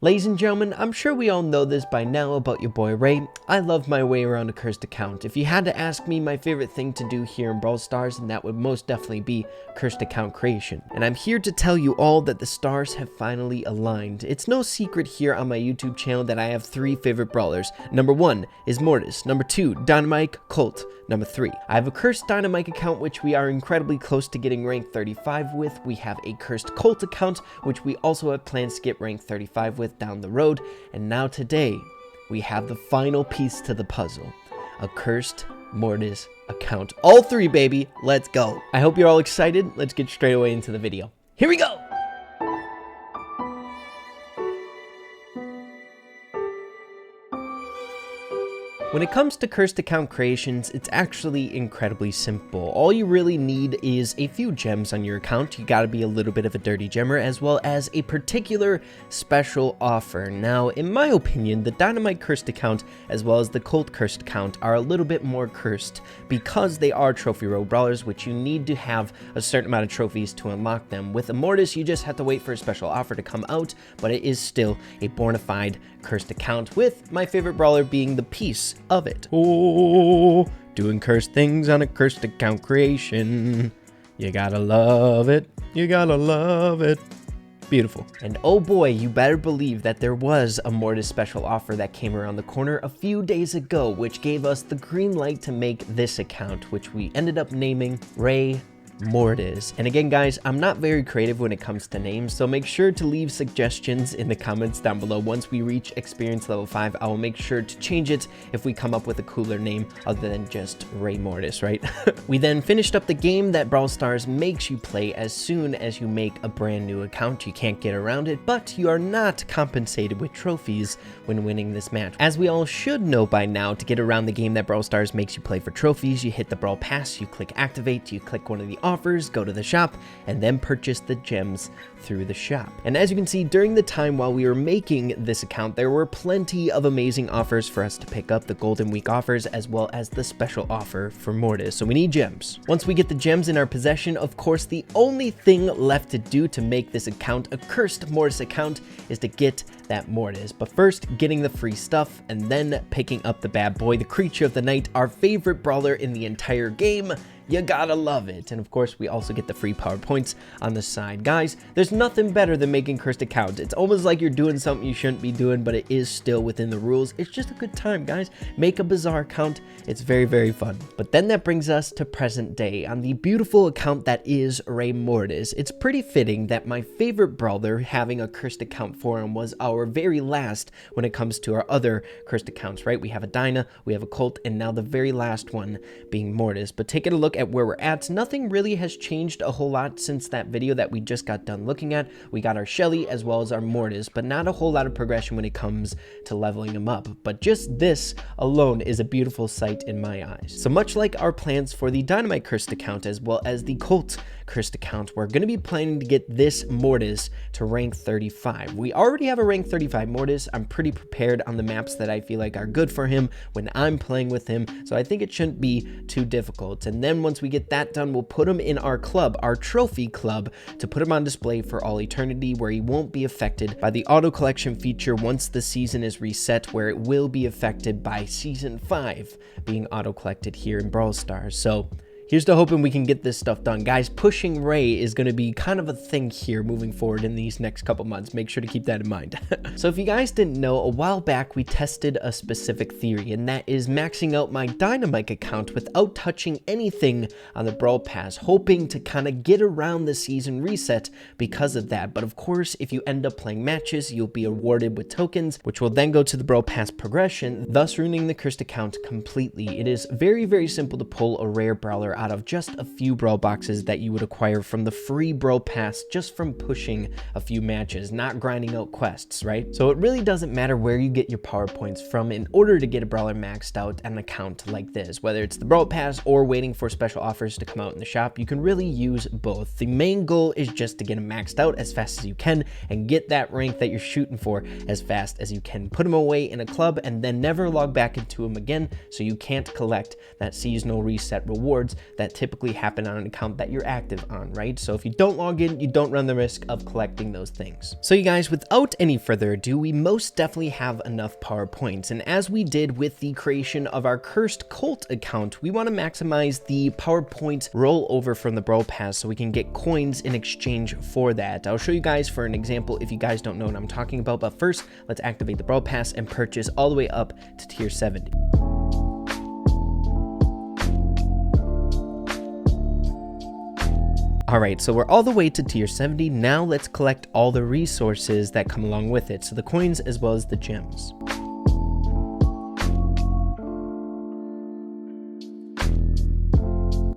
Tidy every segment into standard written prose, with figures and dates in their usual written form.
Ladies and gentlemen, I'm sure we all know this by now about your boy Ray. I love my way around a cursed account. If you had to ask me my favorite thing to do here in Brawl Stars, then that would most definitely be cursed account creation. And I'm here to tell you all that the stars have finally aligned. It's no secret here on my YouTube channel that I have 3 favorite brawlers. Number 1 is Mortis. Number 2, Dynamite, Colt. Number 3, I have a cursed Dynamite account which we are incredibly close to getting rank 35 with. We have a cursed Colt account which we also have plans to get rank 35 with down the road. And now today, we have the final piece to the puzzle, a cursed Mortis account. All 3, baby, let's go. I hope you're all excited. Let's get straight away into the video. Here we go. When it comes to cursed account creations, it's actually incredibly simple. All you really need is a few gems on your account. You gotta be a little bit of a dirty gemmer, as well as a particular special offer. Now, in my opinion, the Dynamite cursed account, as well as the Colt cursed account, are a little bit more cursed because they are trophy row brawlers, which you need to have a certain amount of trophies to unlock them. With a Mortis, you just have to wait for a special offer to come out, but it is still a bona fide cursed account, with my favorite brawler being the piece of it. Oh, doing cursed things on a cursed account creation. You gotta love it. You gotta love it. Beautiful. And oh boy, you better believe that there was a Mortis special offer that came around the corner a few days ago, which gave us the green light to make this account, which we ended up naming Brawler Mortis. And again, guys, I'm not very creative when it comes to names, so make sure to leave suggestions in the comments down below. Once we reach experience level 5, I will make sure to change it if we come up with a cooler name other than just Brawler Mortis, right? We then finished up the game that Brawl Stars makes you play as soon as you make a brand new account. You can't get around it, but you are not compensated with trophies when winning this match. As we all should know by now, to get around the game that Brawl Stars makes you play for trophies, you hit the Brawl Pass, you click activate, you click one of the offers, go to the shop, and then purchase the gems through the shop. And as you can see, during the time while we were making this account, there were plenty of amazing offers for us to pick up, the Golden Week offers, as well as the special offer for Mortis. So we need gems. Once we get the gems in our possession, of course, the only thing left to do to make this account a cursed Mortis account is to get that Mortis. But first, getting the free stuff, and then picking up the bad boy, the creature of the night, our favorite brawler in the entire game. You gotta love it. And of course, we also get the free power points on the side. Guys, there's nothing better than making cursed accounts. It's almost like you're doing something you shouldn't be doing, but it is still within the rules. It's just a good time, guys. Make a bizarre account. It's very, very fun. But then that brings us to present day. On the beautiful account that is Brawler Mortis, it's pretty fitting that my favorite brawler having a cursed account for him was our very last when it comes to our other cursed accounts, right? We have a Dyna, we have a Colt, and now the very last one being Mortis. But taking a look at where we're at, nothing really has changed a whole lot since that video that we just got done looking at. We got our Shelly as well as our Mortis, but not a whole lot of progression when it comes to leveling them up. But just this alone is a beautiful sight in my eyes. So much like our plans for the Dynamite cursed account as well as the Colt cursed account, we're going to be planning to get this Mortis to rank 35. We already have a rank 35 Mortis. I'm pretty prepared on the maps that I feel like are good for him when I'm playing with him, so I think it shouldn't be too difficult. And then once we get that done, we'll put him in our club, our trophy club, to put him on display for all eternity, where he won't be affected by the auto collection feature once the season is reset, where it will be affected by season 5 being auto collected here in Brawl Stars. So here's to hoping we can get this stuff done. Guys, pushing Ray is going to be kind of a thing here moving forward in these next couple months. Make sure to keep that in mind. So if you guys didn't know, a while back we tested a specific theory, and that is maxing out my Dynamite account without touching anything on the Brawl Pass, hoping to kind of get around the season reset because of that. But of course, if you end up playing matches, you'll be awarded with tokens, which will then go to the Brawl Pass progression, thus ruining the cursed account completely. It is very, very simple to pull a rare brawler out of just a few Brawl boxes that you would acquire from the free Brawl Pass just from pushing a few matches, not grinding out quests, right? So it really doesn't matter where you get your power points from in order to get a brawler maxed out an account like this. Whether it's the Brawl Pass or waiting for special offers to come out in the shop, you can really use both. The main goal is just to get him maxed out as fast as you can and get that rank that you're shooting for as fast as you can. Put him away in a club and then never log back into him again, so you can't collect that seasonal reset rewards that typically happen on an account that you're active on, right? So if you don't log in, you don't run the risk of collecting those things. So you guys, without any further ado, we most definitely have enough power points. And as we did with the creation of our cursed cult account, we want to maximize the power points rollover from the Brawl Pass so we can get coins in exchange for that. I'll show you guys for an example if you guys don't know what I'm talking about, but first let's activate the Brawl Pass and purchase all the way up to tier 70. Alright, so we're all the way to tier 70. Now let's collect all the resources that come along with it, so the coins as well as the gems.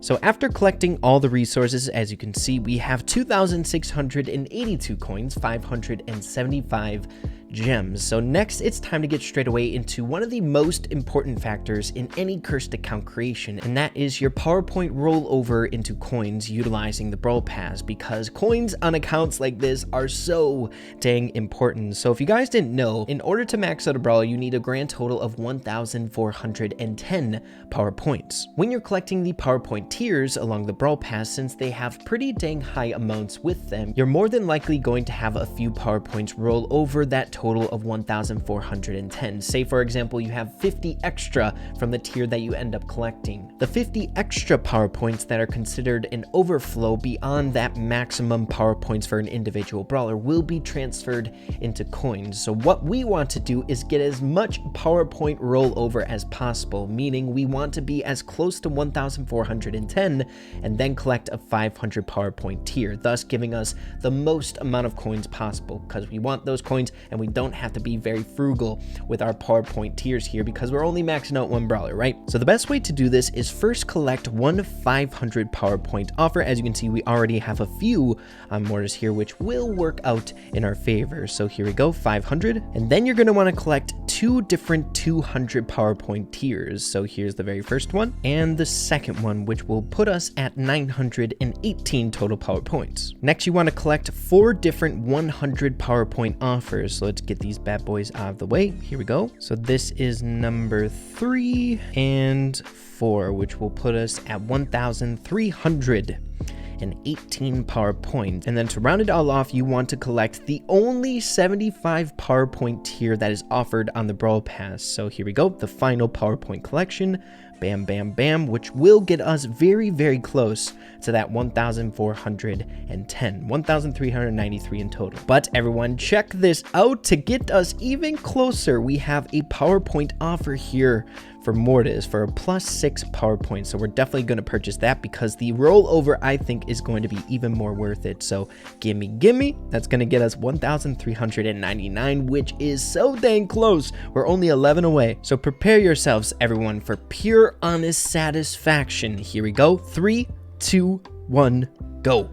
So after collecting all the resources, as you can see, we have 2,682 coins, 575 gems. So next, it's time to get straight away into one of the most important factors in any cursed account creation, and that is your PowerPoint rollover into coins utilizing the Brawl Pass, because coins on accounts like this are so dang important. So if you guys didn't know, in order to max out a brawler, you need a grand total of 1,410 power points. When you're collecting the PowerPoint tiers along the Brawl Pass, since they have pretty dang high amounts with them, you're more than likely going to have a few power points roll over that total of 1,410. Say for example, you have 50 extra from the tier that you end up collecting. The 50 extra power points that are considered an overflow beyond that maximum power points for an individual brawler will be transferred into coins. So what we want to do is get as much PowerPoint rollover as possible, meaning we want to be as close to 1,410 and then collect a 500 PowerPoint tier, thus giving us the most amount of coins possible, because we want those coins and we don't have to be very frugal with our PowerPoint tiers here because we're only maxing out one brawler, right? So the best way to do this is first collect one 500 PowerPoint offer. As you can see, we already have a few on Mortis here, which will work out in our favor. So here we go, 500. And then you're going to want to collect two different 200 PowerPoint tiers. So here's the very first one and the second one, which will put us at 918 total PowerPoints. Next, you want to collect 4 different 100 PowerPoint offers. So let's get these bad boys out of the way. Here we go. So this is number 3 and 4, which will put us at 1,318 power points. And then to round it all off, you want to collect the only 75 PowerPoint tier that is offered on the Brawl Pass. So here we go, the final PowerPoint collection. Bam, bam, bam, which will get us very, very close to that 1,410, 1,393 in total. But everyone, check this out. To get us even closer, we have a PowerPoint offer here for Mortis for a +6 power points. So we're definitely going to purchase that because the rollover, I think, is going to be even more worth it. So gimme. That's going to get us 1,399, which is so dang close. We're only 11 away. So prepare yourselves, everyone, for pure, honest satisfaction. Here we go. 3, 2, 1, go.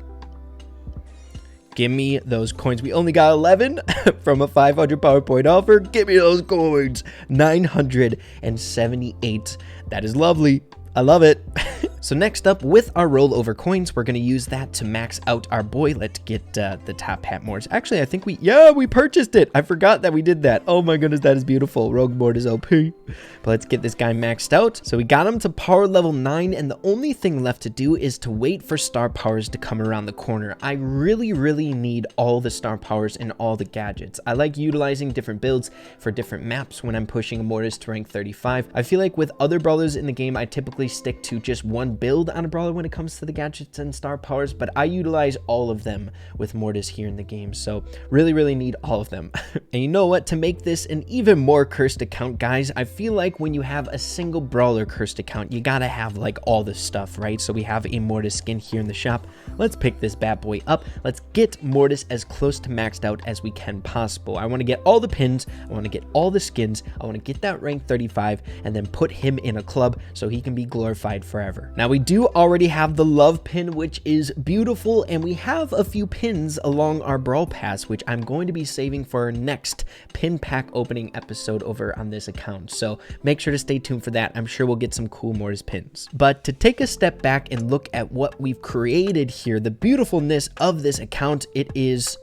Give me those coins. We only got 11 from a 500 PowerPoint offer. Give me those coins. 978. That is lovely. I love it. So next up, with our rollover coins, we're going to use that to max out our boy. Let's get the top hat Mortis. Actually, I think we purchased it. I forgot that we did that. Oh my goodness, that is beautiful. Rogue Mortis OP. But let's get this guy maxed out. So we got him to power level 9, and the only thing left to do is to wait for star powers to come around the corner. I really need all the star powers and all the gadgets. I like utilizing different builds for different maps when I'm pushing a Mortis to rank 35. I feel like with other brawlers in the game, I typically stick to just one build on a brawler when it comes to the gadgets and star powers, but I utilize all of them with Mortis here in the game, so really need all of them. And you know what, to make this an even more cursed account, guys, I feel like when you have a single brawler cursed account, you gotta have like all this stuff, right? So we have a Mortis skin here in the shop. Let's pick this bad boy up. Let's get Mortis as close to maxed out as we can possible. I want to get all the pins, I want to get all the skins, I want to get that rank 35 and then put him in a club so he can be glorified forever. Now we do already have the love pin, which is beautiful, and we have a few pins along our Brawl Pass, which I'm going to be saving for our next pin pack opening episode over on this account. So make sure to stay tuned for that. I'm sure we'll get some cool Mortis pins. But to take a step back and look at what we've created here, the beautifulness of this account, it is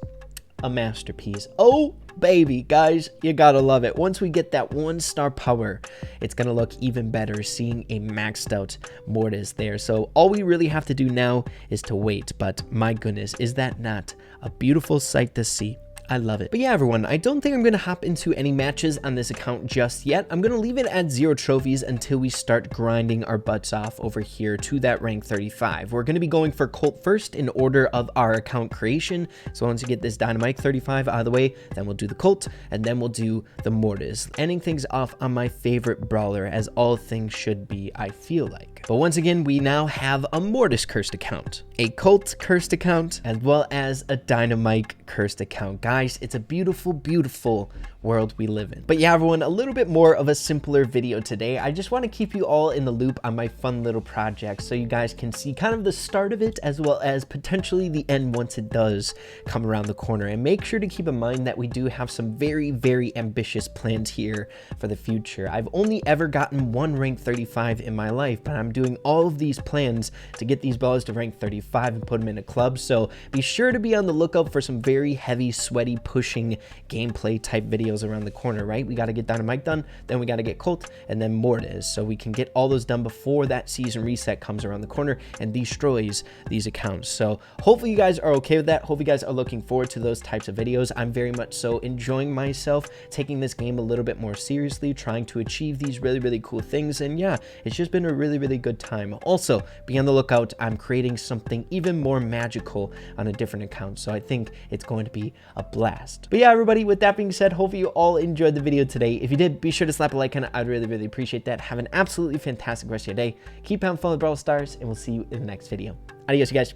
a masterpiece. Oh baby, guys, you gotta love it. Once we get that 1-star power, it's gonna look even better seeing a maxed out Mortis there. So all we really have to do now is to wait, but my goodness, is that not a beautiful sight to see? I love it. But yeah, everyone, I don't think I'm going to hop into any matches on this account just yet. I'm going to leave it at 0 trophies until we start grinding our butts off over here to that rank 35. We're going to be going for Colt first in order of our account creation. So once you get this Dynamite 35 out of the way, then we'll do the Colt, and then we'll do the Mortis. Ending things off on my favorite brawler, as all things should be, I feel like. But once again, we now have a Mortis cursed account, a Colt cursed account, as well as a Dynamite cursed account. Guys, it's a beautiful, beautiful world we live in. But yeah, everyone, a little bit more of a simpler video today. I just want to keep you all in the loop on my fun little project so you guys can see kind of the start of it as well as potentially the end once it does come around the corner. And make sure to keep in mind that we do have some very, very ambitious plans here for the future. I've only ever gotten one rank 35 in my life, but I'm doing all of these plans to get these ballers to rank 35 and put them in a club. So be sure to be on the lookout for some very heavy, sweaty, pushing gameplay type videos around the corner, right? We got to get Dynamite done, then we got to get Colt, and then Mortis, so we can get all those done before that season reset comes around the corner and destroys these accounts. So hopefully you guys are okay with that. Hope you guys are looking forward to those types of videos. I'm very much so enjoying myself, taking this game a little bit more seriously, trying to achieve these really, really cool things. And yeah, it's just been a really, really good time. Also, be on the lookout. I'm creating something even more magical on a different account, so I think it's going to be a blast. But yeah, everybody, with that being said, hopefully you all enjoyed the video today. If you did, be sure to slap a like on it. I'd really, really appreciate that. Have an absolutely fantastic rest of your day. Keep having fun with Brawl Stars, and we'll see you in the next video. Adios, you guys.